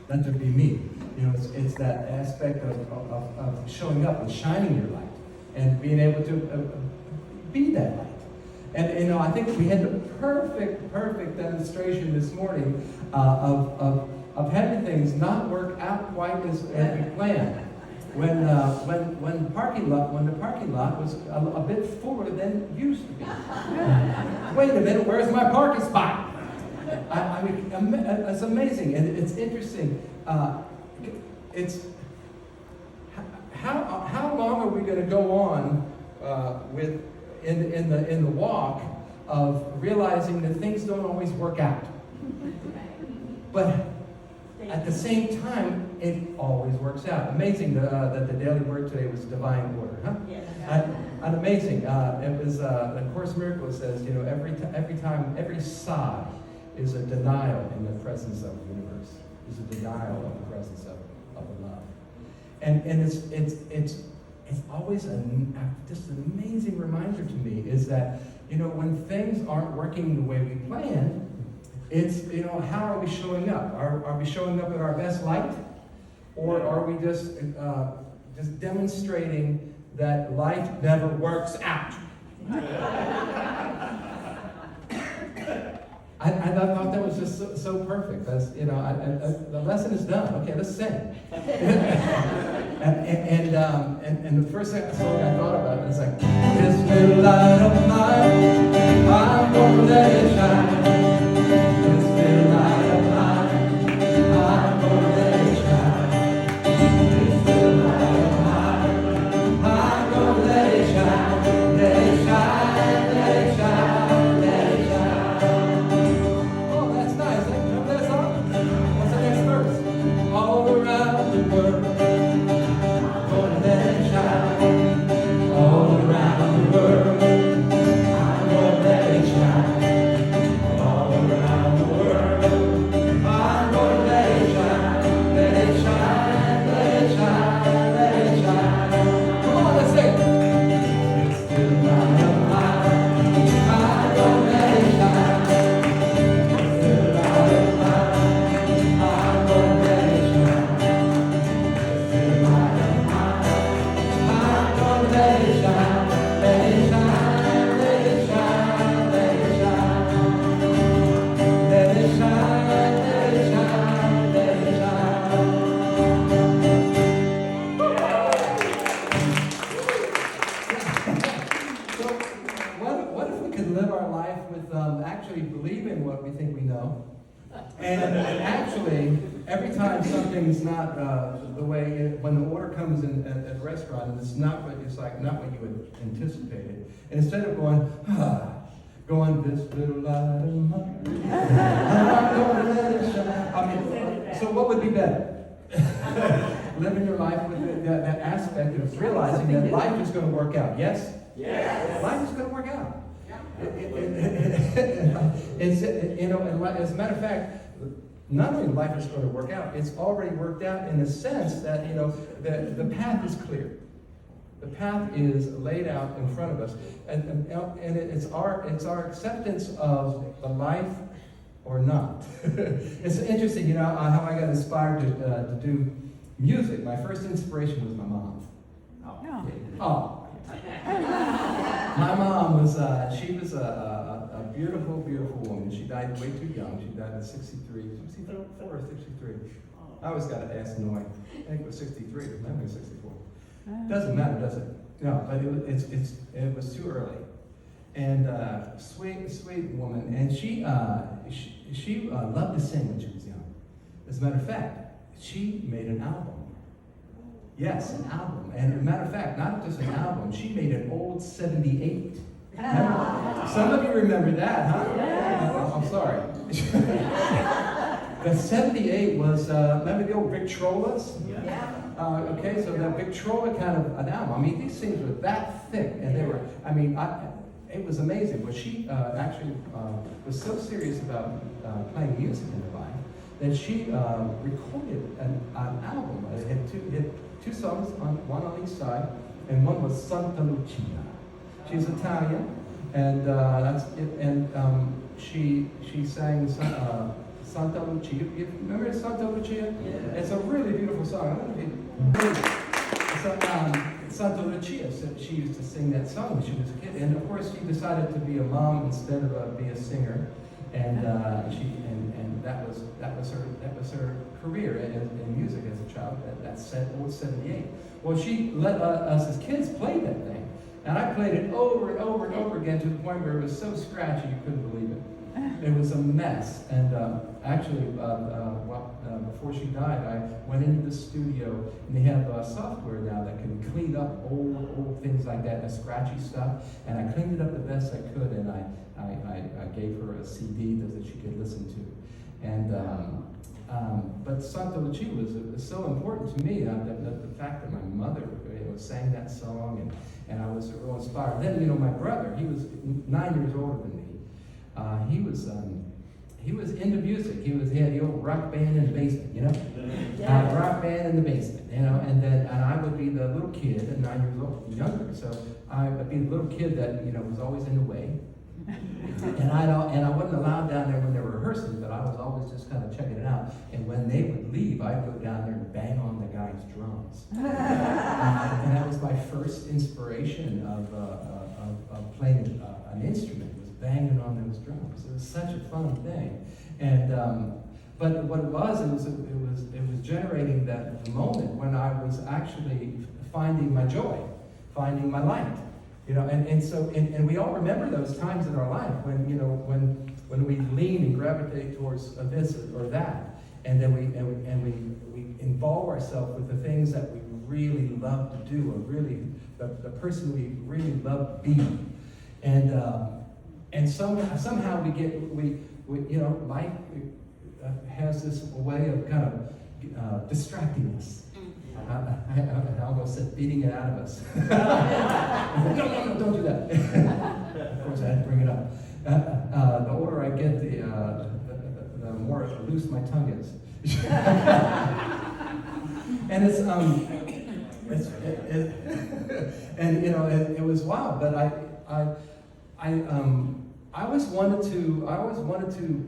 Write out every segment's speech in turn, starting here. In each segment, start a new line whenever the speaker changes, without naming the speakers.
not to be me. It's that aspect of showing up and shining your light and being able to be that light. And I think we had the perfect demonstration this morning of having things not work out quite as we planned. When the parking lot was a bit fuller than it used to be. Wait a minute, where's my parking spot? I mean, it's amazing, and it's interesting. It's how long are we going to go on with in the walk of realizing that things don't always work out, but at the same time it always works out. Amazing that the daily word today was divine order, huh?
Yes.
And amazing. It was the Course in Miracles says, every sigh is a denial in the presence of the universe. Is a denial of the presence of the love. And it's always just an amazing reminder to me is that, when things aren't working the way we planned, it's, how are we showing up? Are we showing up in our best light? Or are we just demonstrating that life never works out? I thought that was just so perfect. That's, the lesson is done. Okay, let's sing. and the first song I thought about is like, this little light of mine, I'm gonna let it shine. This little light of mine, I'm gonna let it shine. This little light of mine, I'm gonna let it shine. Let it shine, let it shine, let it shine. Oh, that's nice. Remember that song? What's the next verse? All around the world, I'm gonna let it shine. All around the world, I'm gonna let it shine. All around the world, I'm gonna let it shine. Let it shine, let it shine, let it shine. Come on, let's sing. It's still light of mine, I'm gonna let it shine. It's still light of mine, I'm gonna let it shine. It's still light of mine, I'm gonna let it shine. Let it shine, let it shine, let it shine. Let it shine, let it shine, let it shine. So, what if we could live our life with actually believing what we think we know? And actually, every time something's not the way, when the order comes in at a restaurant and it's not what you had anticipated, and instead of going this little light of mine, I'm gonna let it shine. I mean, so what would be better? Living your life with that aspect of realizing that life is going to work out. Yes?
Yes.
Life is going to work out. As a matter of fact, not only life is going to work out, it's already worked out in the sense that, the path is clear. The path is laid out in front of us. And it's our acceptance of the life or not. It's interesting, how I got inspired to do music. My first inspiration was my mom. Oh. My mom was, she was a beautiful, beautiful woman. She died way too young. She died at 63, 64 or 63. I always got to ask Noy. I think it was 63, maybe it was 64. Doesn't matter, does it? No, but it was too early. And sweet woman. And she loved to sing when she was young. As a matter of fact, she made an album. Yes, an album. And as a matter of fact, not just an album, she made an old 78. Some of you remember that, huh?
Yes.
I'm sorry. The 78 was, remember the old Victrolas?
Yeah.
Okay, so that Victrola kind of an album. I mean, these things were that thick, and they were, it was amazing. But she actually was so serious about playing music in her life that she recorded an album. It had two songs, one on each side, and one was Santa Lucia. She's Italian, and that's it. And she sang Santa Lucia. You remember Santa Lucia?
Yeah.
It's a really beautiful song. I don't know if you- Santa Lucia, so she used to sing that song when she was a kid, and of course she decided to be a mom instead of be a singer, and that was her career in music as a child. That's old 78. Well, she let us as kids play that thing, and I played it over and over and over again to the point where it was so scratchy you couldn't believe it. It was a mess, and actually, before she died, I went into the studio, and they have software now that can clean up old things like that, the scratchy stuff, and I cleaned it up the best I could, and I gave her a CD that she could listen to, and but Santa Lucia was so important to me, the fact that my mother sang that song, and I was real inspired. Then, my brother, he was 9 years older than me. He was into music. He had the old rock band in the basement, rock band in the basement, and I would be the little kid at 9 years old, younger. So I would be the little kid that was always in the way, and I wasn't allowed down there when they were rehearsing, but I was always just kind of checking it out. And when they would leave, I'd go down there and bang on the guy's drums, and that was my first inspiration of playing an instrument. Banging on those drums. It was such a fun thing, and but what it was generating that moment when I was actually finding my joy, finding my light, and we all remember those times in our life when we lean and gravitate towards this or that, and then we involve ourselves with the things that we really love to do, or really the person we really love being, and somehow life has this way of kind of distracting us. I almost said beating it out of us. No, don't do that. Of course, I had to bring it up. The older I get, the more loose my tongue is. And it was wild, but I always wanted to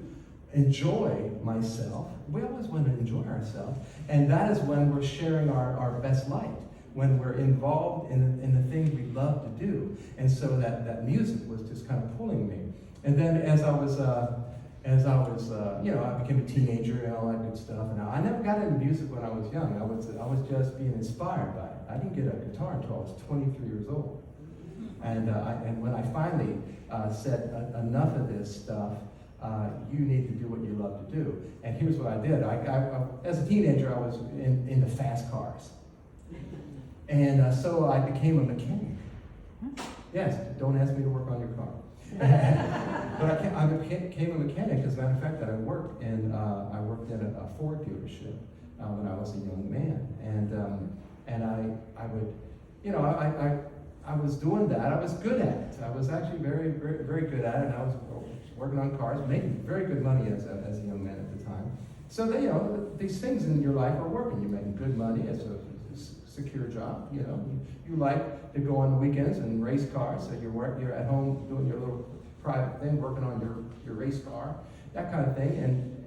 enjoy myself. We always want to enjoy ourselves, and that is when we're sharing our best light, when we're involved in the things we love to do. And so that music was just kind of pulling me. And then as I became a teenager and all that good stuff. And I never got into music when I was young. I was just being inspired by it. I didn't get a guitar until I was 23 years old. And when I finally said enough of this stuff, you need to do what you love to do. And here's what I did. I as a teenager, I was into fast cars. And so I became a mechanic. Yes, don't ask me to work on your car. But I became a mechanic. As a matter of fact, I worked in a Ford dealership when I was a young man. And I was doing that. I was good at it. I was actually very, very, very good at it. And I was working on cars, making very good money as a young man at the time. So these things in your life are working. You're making good money as a secure job. You like to go on the weekends and race cars. So you're at home doing your little private thing, working on your race car, that kind of thing.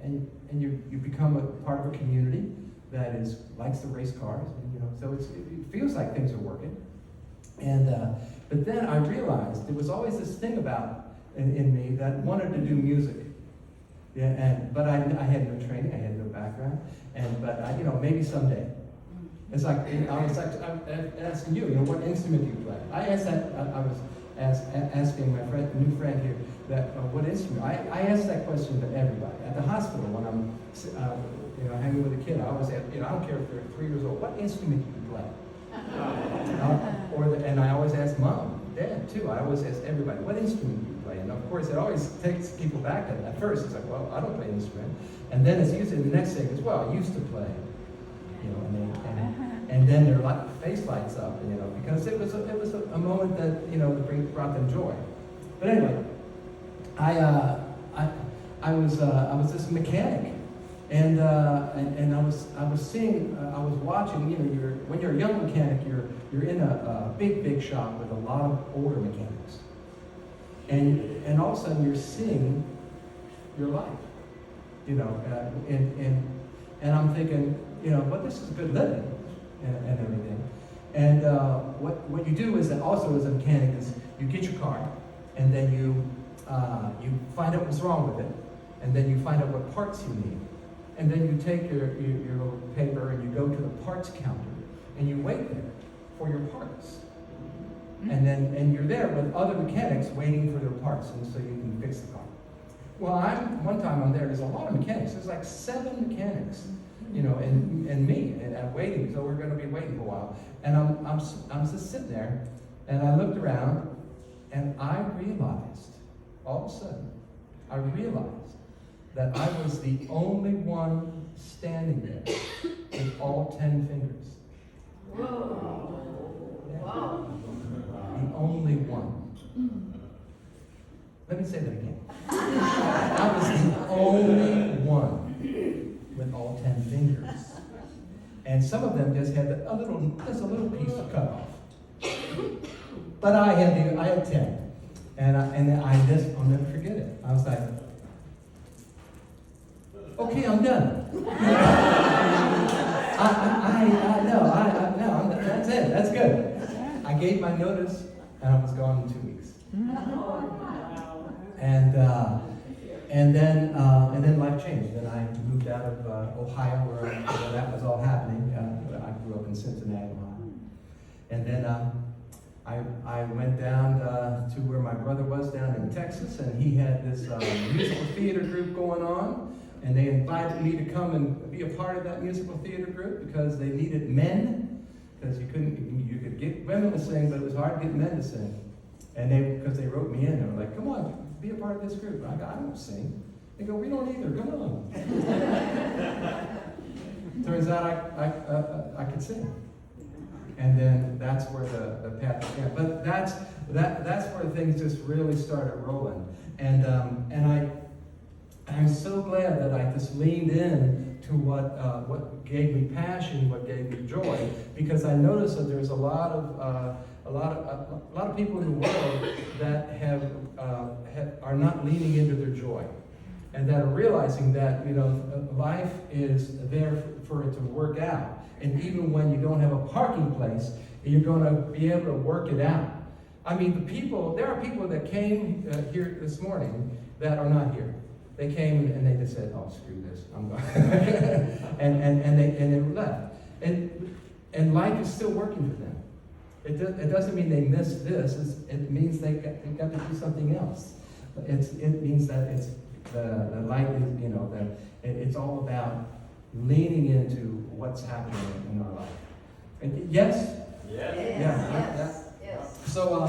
And you become a part of a community that likes to race cars. And, so it feels like things are working. And but then I realized there was always this thing in me that wanted to do music. Yeah, but I had no training, I had no background, but maybe someday. It's like I'm asking you, what instrument do you play? I asked that. I was asking my new friend here that what instrument. I ask that question to everybody at the hospital when I'm hanging with a kid. I always ask, I don't care if they're 3 years old. What instrument do you play? And I always ask mom, dad too. I always ask everybody, what instrument do you play? And of course, it always takes people back at first. It's like, well, I don't play an instrument. And then it's usually the next thing is, well, I used to play. And then their face lights up, because it was a moment that brought them joy. But anyway, I was this mechanic. And I was watching. When you're a young mechanic, you're in a big shop with a lot of older mechanics, and all of a sudden you're seeing your life. you know, and I'm thinking, you know, well, this is good living and everything. And what you do is that also as a mechanic is you get your car, and then you find out what's wrong with it, and then you find out what parts you need. And then you take your little paper and you go to the parts counter, and you wait there for your parts. And you're there with other mechanics waiting for their parts, and so you can fix the car. Well, one time I'm there, there's a lot of mechanics. There's like 7 mechanics, you know, and me, and I'm waiting, so we're going to be waiting for a while. And I'm just sitting there, and I looked around, and I realized, all of a sudden, I realized that I was the only one standing there with all 10 fingers.
Whoa.
Yeah.
Wow.
The only one. Let me say that again. I was the only one with all 10 fingers. And some of them just had a little piece to cut off. But I had 10. And I'll never forget it. I was like, okay, I'm done. That's it. That's good. I gave my notice, and I was gone in 2 weeks. And then life changed. Then I moved out of Ohio, where that was all happening. I grew up in Cincinnati, Ohio. And then I went down to where my brother was down in Texas, and he had this musical theater group going on. And they invited me to come and be a part of that musical theater group because they needed men, because you could get women to sing, but it was hard to get men to sing. And because they wrote me in, they were like, come on, be a part of this group. I go, I don't sing. They go, we don't either, come on. Turns out I could sing. And then that's where the path began. But that's where things just really started rolling. And I'm so glad that I just leaned in to what gave me passion, what gave me joy, because I noticed that there's a lot of people in the world that are not leaning into their joy, and that are realizing that, you know, life is there for it to work out, and even when you don't have a parking place, you're going to be able to work it out. I mean, there are people that came here this morning that are not here. They came and they just said, "Oh, screw this, I'm going," and they left. And life is still working for them. It doesn't mean they missed this. It means they got to do something else. It means that it's the life is, you know, that it's all about leaning into what's happening in our life. And yes.
Yes.
Yeah.
Yes.
So I.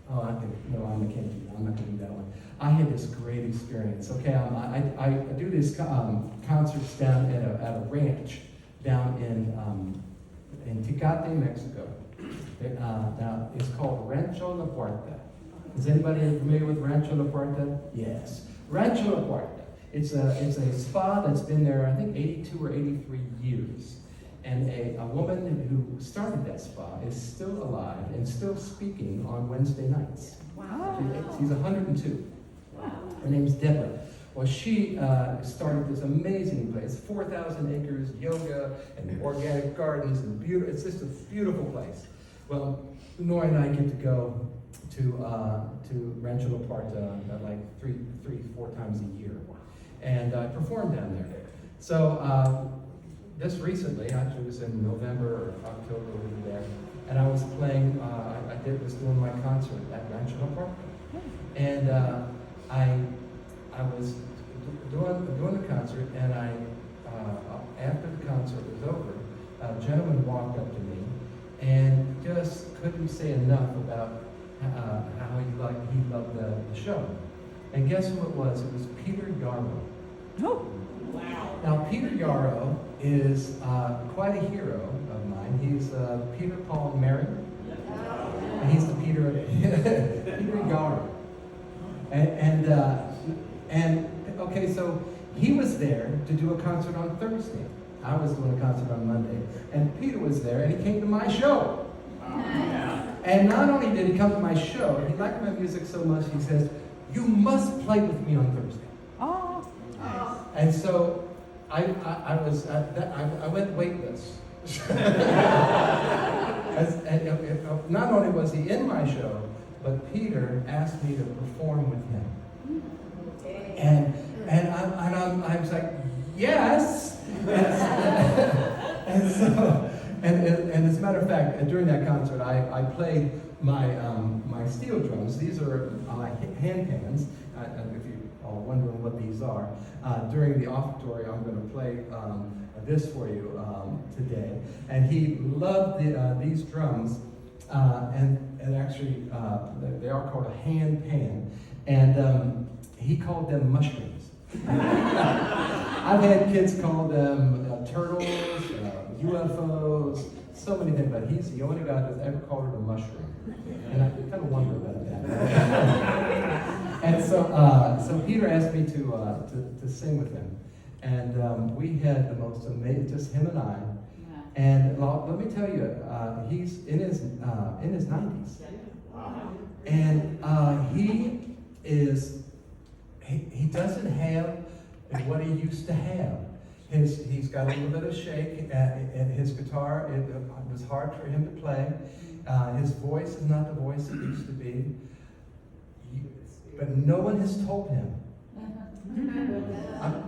I'm not going to do that one. I had this great experience. Okay, I do these concerts down at a ranch down in Tecate, Mexico. Now it's called Rancho La Puerta. Is anybody familiar with Rancho La Puerta? Yes, Rancho La Puerta. It's a spa that's been there, I think, 82 or 83 years. And a woman who started that spa is still alive and still speaking on Wednesday nights.
Wow.
She's 102.
Wow.
Her name's Deborah. Well, she started this amazing place, 4,000 acres, yoga, and organic gardens, and beautiful. It's just a beautiful place. Well, Nora and I get to go to Rancho La Puerta like three, 4 times a year, and I perform down there. So. Just recently, actually it was in November or October, we were there, and I was playing, was doing my concert at Rancho La Puerta. And I was doing the concert, and after the concert was over, a gentleman walked up to me and just couldn't say enough about how he loved the show. And guess who it was? It was Peter Yarrow.
Oh. Wow.
Now, Peter Yarrow is quite a hero of mine. He's Peter, Paul, and Mary. And he's the Peter Yarrow. And okay, so he was there to do a concert on Thursday. I was doing a concert on Monday. And Peter was there, and he came to my show. And not only did he come to my show, he liked my music so much, he says, you must play with me on Thursday.
Oh, nice.
And so I went weightless. Not only was he in my show, but Peter asked me to perform with him. And I was like, yes. And as a matter of fact, during that concert, I played my steel drums. These are my hand pans. If you are wondering what these are, during the offertory, I'm going to play this for you today. And he loved these drums, and actually they are called a hand pan, and he called them mushrooms. I've had kids call them turtles, UFOs, so many things, but he's the only guy that's ever called it a mushroom. And I kind of wonder about that. And so Peter asked me to sing with him. And we had the most amazing, just him and I. And let me tell you, he's in his 90s. And he doesn't have what he used to have. He's got a little bit of shake in his guitar. It was hard for him to play. His voice is not the voice it used to be. But no one has told him.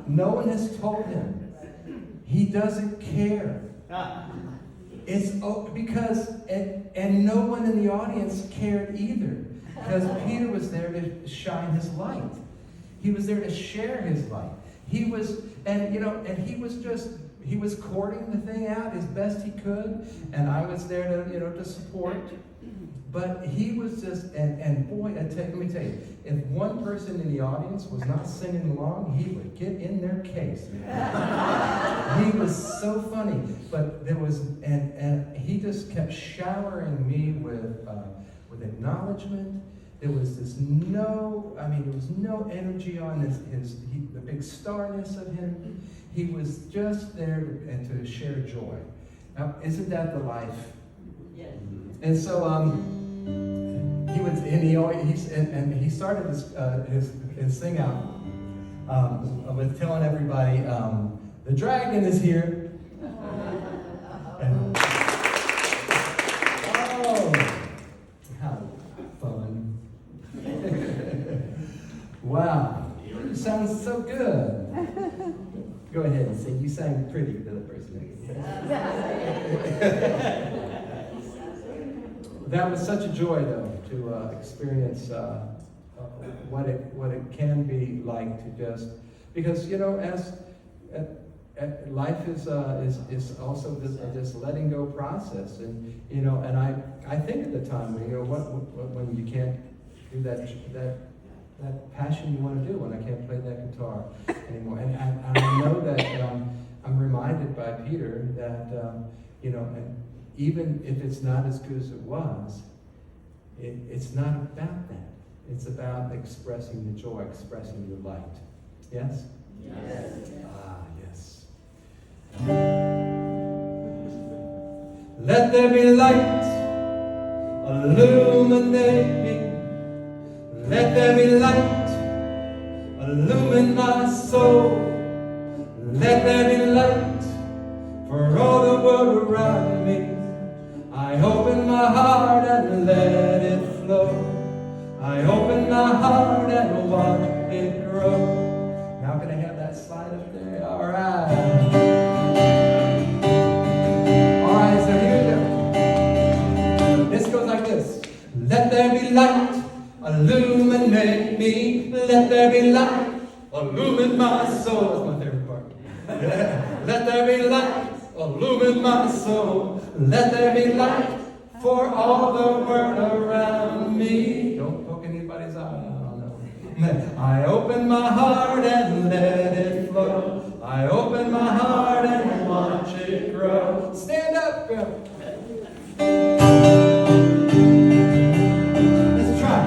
No one has told him. He doesn't care. It's because, and no one in the audience cared either. Because Peter was there to shine his light. He was there to share his light. He was courting the thing out as best he could, and I was there to support. But he was just, and boy, let me tell you, if one person in the audience was not singing along, he would get in their case. He was so funny, but there was, and he just kept showering me with acknowledgement. There was no energy on the big starness of him. He was just there to share joy. Now, isn't that the life?
Yes.
And so he started his thing out with telling everybody, the dragon is here. And, oh, how fun. Wow, you sound so good. Go ahead and sing. You sang pretty to the person. That was such a joy, though, to experience what it can be like to just, because as life is also this letting go process, and I think at the time when you can't do that passion you want to do, when I can't play that guitar anymore, and I know that I'm reminded by Peter that and even if it's not as good as it was, it's not about that. It's about expressing the joy, expressing the light. Yes?
Yes.
Ah, yes. Let there be light, illuminate me. Let there be light, illumine my soul. Let there be light for all the world around me. I open my heart and let it flow. I open my heart and watch it grow. Now can I have that slide up there? All right. All right, so here we go. This goes like this. Let there be light, illuminate me. Let there be light, illumine my soul. That's my favorite part. Let there be light, illumine my soul. Let there be light for all the world around me. Don't poke anybody's eye. I don't know. I open my heart and let it flow. I open my heart and watch it grow. Stand up, girl. Let's try.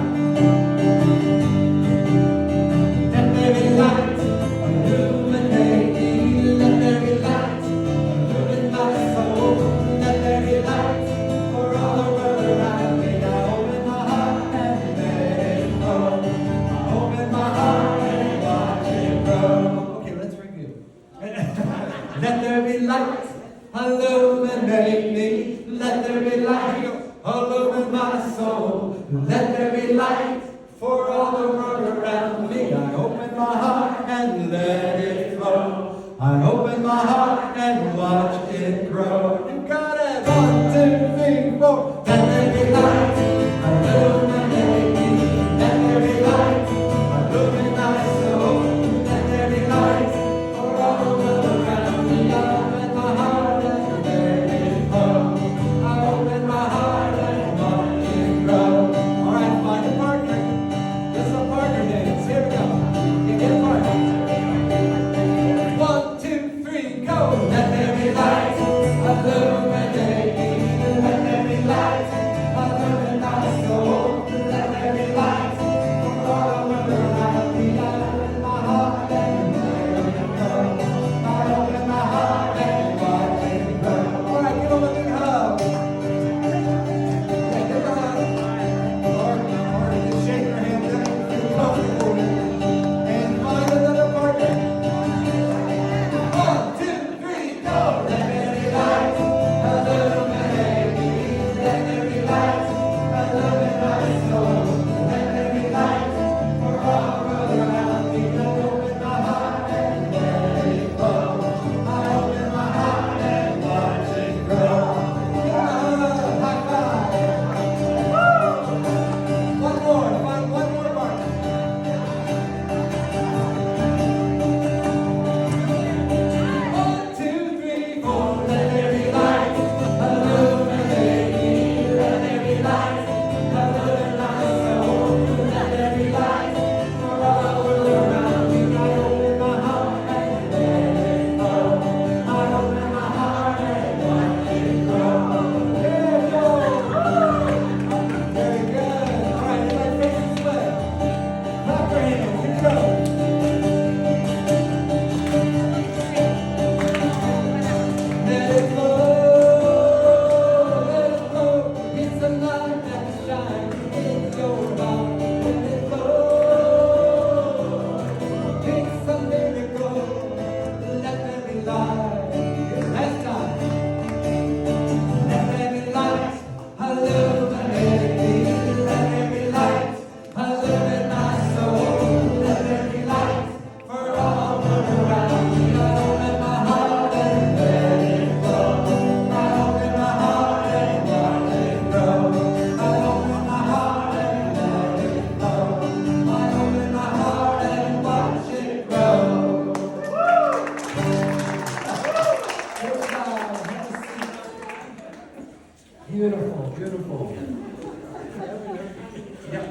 Let there be light, illuminate me. Let there be light, illumine my soul. Let there be light for all the world around me. I open my heart and let it flow. I open Let there be light, illuminate me. Let there be light, illumine my soul. Let there be light for all the world around me. I open my heart and let it flow. I open my heart and watch it grow. You got it. 1, 2, 3, 4. Let there be light, illuminate me. Let there be light, illumine my soul. Let there be light for all the world around me. I open my heart and let it flow. I open my heart and watch it grow. All right, find a partner. This is a partner dance. Here we go. You get a partner. 1, 2, 3, go. Let there be light, illuminate me. Let there be light, illumine my soul. Let there be light for all the world around me. I open my heart and let it go. I open my heart and watch it grow. All right, give them a big hug. Yeah, give them a hug. Or you can shake your hand if you feel comfortable with it. And find another partner. 1, 2, 3, go! Let there be light, illuminate me. Let there be light, illumine my soul. Let there be light for all the world around me. I open my heart and let it flow. I open my heart and watch it grow. High five! Woo! One more, find one more partner. 1, 2, 3, 4. Let there be light, illuminate me. Let there be light, illumine my soul. Let there be light for all the world around me. I open my heart and let it flow. I open my heart and watch it grow. There you go. Very good. All right, everybody face this way. Clap your hands. Here we go. Let it flow, let it flow. It's a light that shines in your heart. Let it flow. It's a miracle. Let there be light. Last time. Let there be light, illuminate me. Let there be light, illumine my soul. Let there be light for all the world around me. I open my heart and let it flow. I open my heart and watch it grow. I open my heart and let it flow. I open my heart and watch it grow. Everybody, have a seat. Beautiful, beautiful. Yep.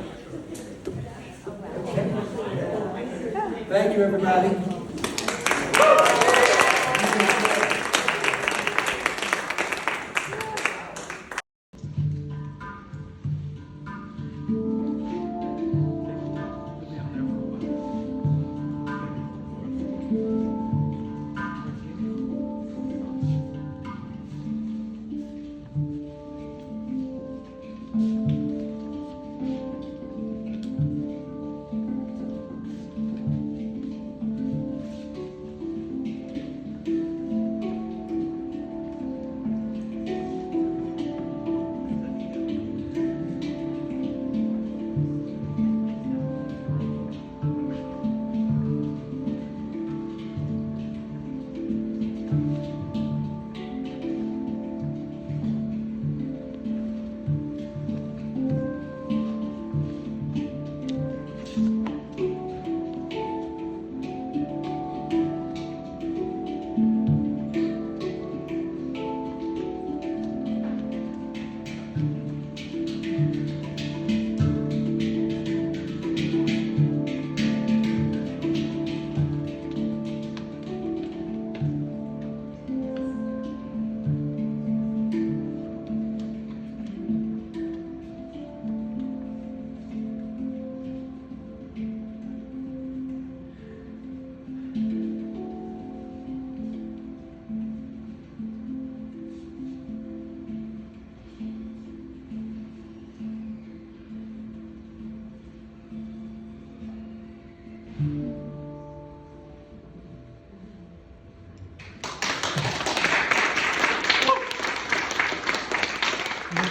Okay. Thank you, everybody.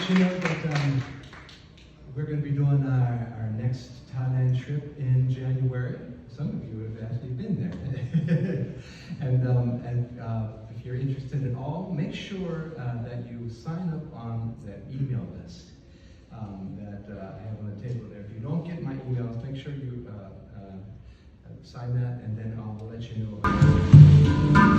let you know that we're going to be doing our next Thailand trip in January. Some of you have actually been there. and if you're interested at all, make sure that you sign up on that email list that I have on the table there. If you don't get my emails, make sure you sign that, and then I'll let you know about it.